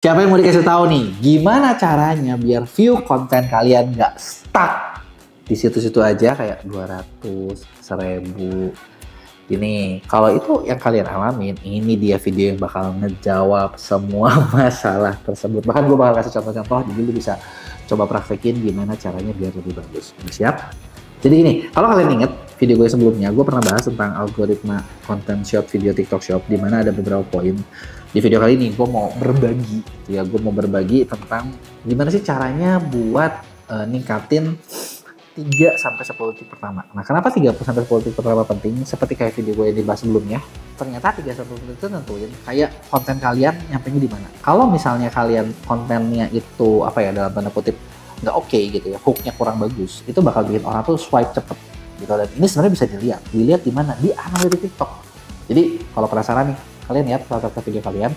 Siapa yang mau dikasih tahu nih, gimana caranya biar view konten kalian nggak stuck di situ-situ aja kayak 200, 1000. Ini kalau itu yang kalian alamin, ini dia video yang bakal ngejawab semua masalah tersebut. Bahkan gue bakal kasih contoh-contoh, jadi lu bisa coba praktekin gimana caranya biar lebih bagus. Siap? Jadi ini, kalau kalian inget video gue sebelumnya, gue pernah bahas tentang algoritma content shop video TikTok Shop, di mana ada beberapa poin. Di video kali ini gue mau berbagi, gue mau berbagi tentang gimana sih caranya buat ningkatin 3-10 detik pertama. Nah, kenapa 3-10 detik pertama penting? Seperti kayak video gue yang dibahas sebelumnya, ternyata 3-10 detik itu nentuin kayak konten kalian nyampenya di mana. Kalau misalnya kalian kontennya itu dalam tanda kutip nggak oke gitu ya, hooknya kurang bagus, itu bakal bikin orang tuh swipe cepet gitu. Dan ini sebenarnya bisa dilihat di mana, di analitik TikTok. Jadi kalau penasaran nih, kalian lihat rata-rata video kalian,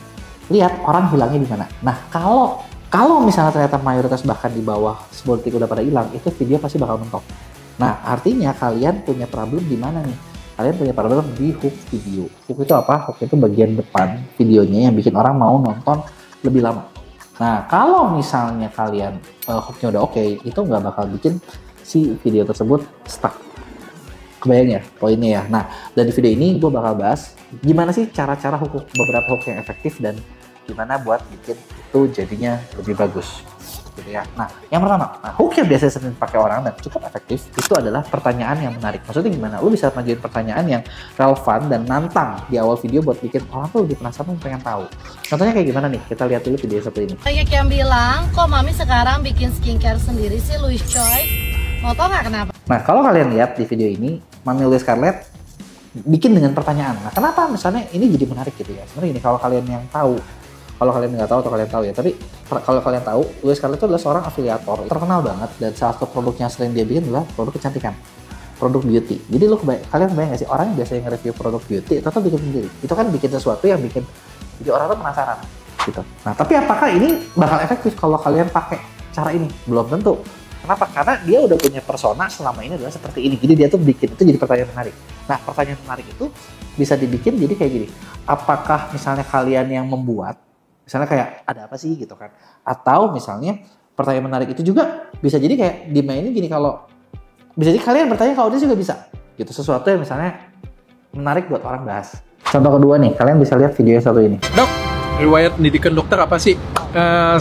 lihat orang hilangnya di mana. Nah, kalau misalnya ternyata mayoritas bahkan di bawah 10 detik udah pada hilang, itu video pasti bakal mentok. Nah, artinya kalian punya problem di mana nih? Kalian punya problem di hook video. Hook itu apa? Hook itu bagian depan videonya yang bikin orang mau nonton lebih lama. Nah, kalau misalnya kalian hooknya udah oke, itu nggak bakal bikin si video tersebut stuck. Kebayang ya poinnya ya. Nah, dari video ini gue bakal bahas gimana sih cara-cara beberapa hook yang efektif dan gimana buat bikin itu jadinya lebih bagus gitu ya. Nah, yang pertama, hook yang biasanya sering pakai orang dan cukup efektif itu adalah pertanyaan yang menarik. Maksudnya gimana? Lu bisa majuin pertanyaan yang relevan dan nantang di awal video buat bikin orang tuh lebih penasaran, pengen tahu. Contohnya kayak gimana nih? Kita lihat dulu video seperti ini. Banyak yang bilang, kok mami sekarang bikin skincare sendiri sih, Louis Choy? Mau tau nggak kenapa? Nah, kalau kalian lihat di video ini, Mami Louis Scarlett bikin dengan pertanyaan. Nah, kenapa misalnya ini jadi menarik gitu ya? Sebenarnya ini kalau kalian yang tahu, kalau kalian nggak tahu atau kalian tahu ya, tapi kalau kalian tahu, Louis Scarlett itu adalah seorang afiliator terkenal banget, dan salah satu produknya sering dia bikin adalah produk kecantikan, produk beauty. Jadi kalian bayang nggak sih, orang yang biasanya nge-review produk beauty itu tuh bikin sendiri, itu kan bikin sesuatu yang bikin jadi orang tuh penasaran gitu. Nah, tapi apakah ini bakal efektif kalau kalian pakai cara ini? Belum tentu. Kenapa? Karena dia udah punya persona selama ini adalah seperti ini. Jadi dia tuh bikin itu jadi pertanyaan menarik. Nah, pertanyaan menarik itu bisa dibikin jadi kayak gini. Apakah misalnya kalian yang membuat, misalnya kayak ada apa sih gitu kan? Atau misalnya pertanyaan menarik itu juga bisa jadi kayak dimainin gini, kalau bisa jadi kalian bertanya kalau dia juga bisa. Gitu, sesuatu yang misalnya menarik buat orang bahas. Contoh kedua nih, kalian bisa lihat video yang satu ini. Dok, riwayat pendidikan dokter apa sih?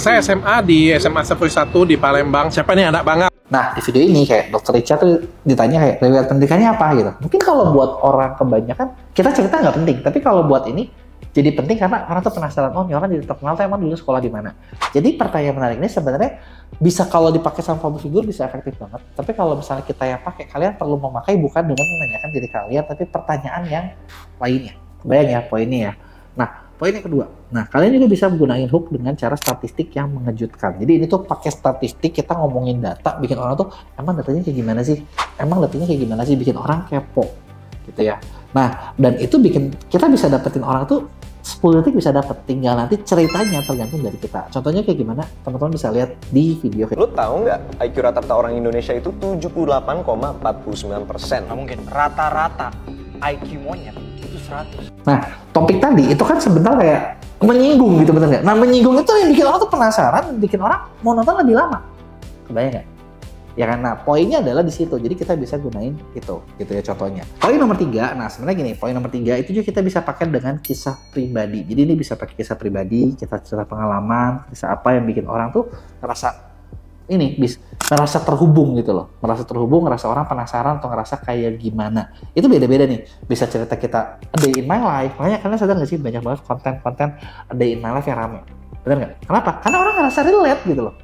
Saya SMA di SMA Safri 1 di Palembang. Siapa nih anak banget? Nah, di video ini kayak Dr. Richard tuh ditanya kayak riwayat pendidikannya apa gitu. Mungkin kalau buat orang kebanyakan, kita cerita nggak penting. Tapi kalau buat ini, jadi penting karena orang tuh penasaran, oh ini orang jadi terkenal tuh emang dulu sekolah di mana. Jadi pertanyaan menarik ini sebenarnya bisa kalau dipakai sama public figure bisa efektif banget. Tapi kalau misalnya kita yang pakai, kalian perlu memakai bukan dengan menanyakan diri kalian, tapi pertanyaan yang lainnya. Bayang ya poinnya ya. Nah, poin yang kedua. Nah, kalian juga bisa menggunakan hook dengan cara statistik yang mengejutkan. Jadi ini tuh pakai statistik, kita ngomongin data, bikin orang tuh emang datanya kayak gimana sih? Emang datanya kayak gimana sih? Bikin orang kepo gitu ya. Nah, dan itu bikin kita bisa dapetin orang tuh 10 detik bisa dapet, tinggal nanti ceritanya tergantung dari kita. Contohnya kayak gimana? Teman-teman bisa lihat di video. Lo tahu nggak IQ rata-rata orang Indonesia itu 78,49%? Nggak mungkin, rata-rata IQ monyet itu 100. Nah, topik tadi itu kan sebentar kayak menyinggung gitu, bener nggak? Nah, menyinggung itu yang bikin orang tuh penasaran, bikin orang mau nonton lebih lama. Kebayang nggak? Ya kan, nah poinnya adalah di situ. Jadi kita bisa gunain itu, gitu ya contohnya. Poin nomor 3, nah sebenarnya gini, poin nomor 3 itu juga kita bisa pakai dengan kisah pribadi. Jadi ini bisa pakai kisah pribadi, kita cerita pengalaman, kisah apa yang bikin orang tuh ngerasa terhubung gitu loh. Merasa terhubung, ngerasa orang penasaran atau ngerasa kayak gimana. Itu beda-beda nih. Bisa cerita kita a day in my life. Makanya kalian sadar nggak sih banyak banget konten-konten a day in my life yang rame. Bener nggak? Kenapa? Karena orang ngerasa relate gitu loh.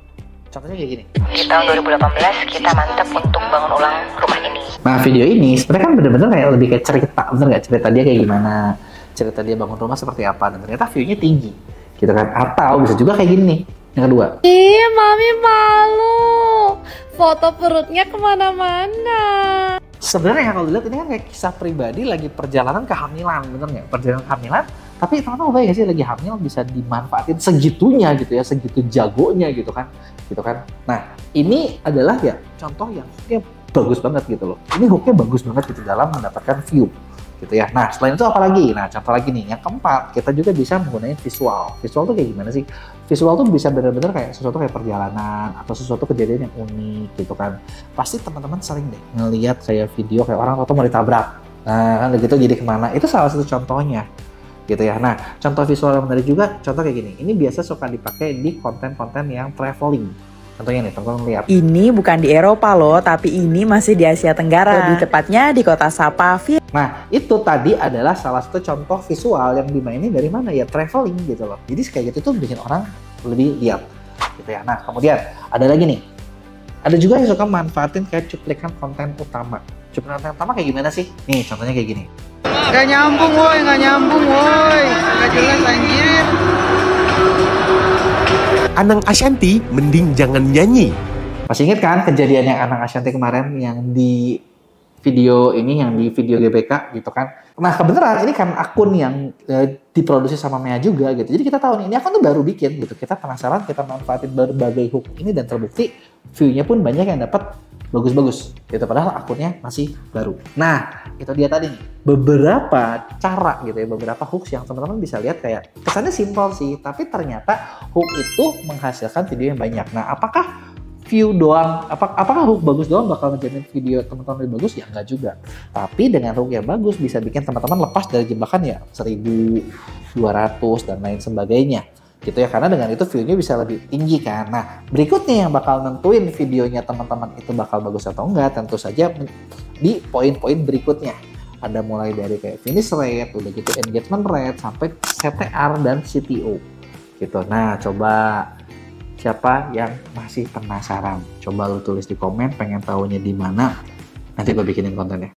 Contohnya kayak gini. Di tahun 2018 kita mantap untuk bangun ulang rumah ini. Nah, video ini sebenarnya kan bener-bener kayak lebih kayak cerita. Bener nggak? Cerita dia kayak gimana. Cerita dia bangun rumah seperti apa. Dan ternyata view-nya tinggi. Gitu kan. Atau bisa juga kayak gini nih. Yang kedua. Ih, mami malu. Foto perutnya kemana-mana. Sebenarnya kalau dilihat ini kan kayak kisah pribadi lagi perjalanan kehamilan, bener nggak? Perjalanan kehamilan, tapi teman-teman bayang nggak sih lagi hamil bisa dimanfaatin segitunya gitu ya, segitu jagonya gitu kan. Nah, ini adalah ya contoh yang hooknya bagus banget gitu loh. Ini hooknya bagus banget gitu dalam mendapatkan view. gitu ya. Nah, selain itu apa lagi? Nah, contoh lagi nih, yang keempat, kita juga bisa menggunakan visual. Visual tuh kayak gimana sih? Visual tuh bisa benar-benar kayak sesuatu kayak perjalanan atau sesuatu kejadian yang unik gitu kan. Pasti teman-teman sering deh ngelihat kayak video kayak orang atau mau ditabrak. Nah, kan gitu jadi kemana? Itu salah satu contohnya gitu ya. Nah, contoh visual yang menarik juga, contoh kayak gini. Ini biasa suka dipakai di konten-konten yang traveling. Contohnya nih, teman-teman lihat. Ini bukan di Eropa loh, tapi ini masih di Asia Tenggara. Lebih tepatnya di kota Sapa, Nah, itu tadi adalah salah satu contoh visual yang dimainin dari mana ya? Traveling gitu loh. Jadi kayak gitu tuh bikin orang lebih lihat gitu ya. Nah, kemudian ada lagi nih. Ada juga yang suka manfaatin kayak cuplikan konten utama. Cuplikan konten utama kayak gimana sih? Nih, contohnya kayak gini. Gak nyambung woi, gak jelas anjir. Anang Ashanty mending jangan nyanyi. Masih inget kan kejadian yang Anang Ashanty kemarin yang di video ini, yang di video GBK gitu kan. Nah, kebenaran ini kan akun yang diproduksi sama Mea juga gitu. Jadi kita tahu nih, ini akun tuh baru bikin gitu. Kita penasaran, kita manfaatin berbagai hook ini dan terbukti view-nya pun banyak yang dapat bagus-bagus gitu, padahal akunnya masih baru. Nah, itu dia tadi nih, beberapa cara gitu ya, beberapa hooks yang teman-teman bisa lihat kayak kesannya simpel sih, tapi ternyata hook itu menghasilkan video yang banyak. Nah, apakah view doang, apakah hook bagus doang bakal ngejamin video teman-teman lebih bagus? Ya enggak juga. Tapi dengan hook yang bagus bisa bikin teman-teman lepas dari jebakan ya 1.200 dan lain sebagainya. Gitu ya, karena dengan itu view-nya bisa lebih tinggi kan. Nah, berikutnya yang bakal nentuin videonya teman-teman itu bakal bagus atau enggak, tentu saja di poin-poin berikutnya. Ada mulai dari kayak finish rate, udah gitu engagement rate, sampai CTR dan CTO gitu. Nah, coba siapa yang masih penasaran? Coba lu tulis di komen pengen tahunya di mana. Nanti gue bikinin kontennya.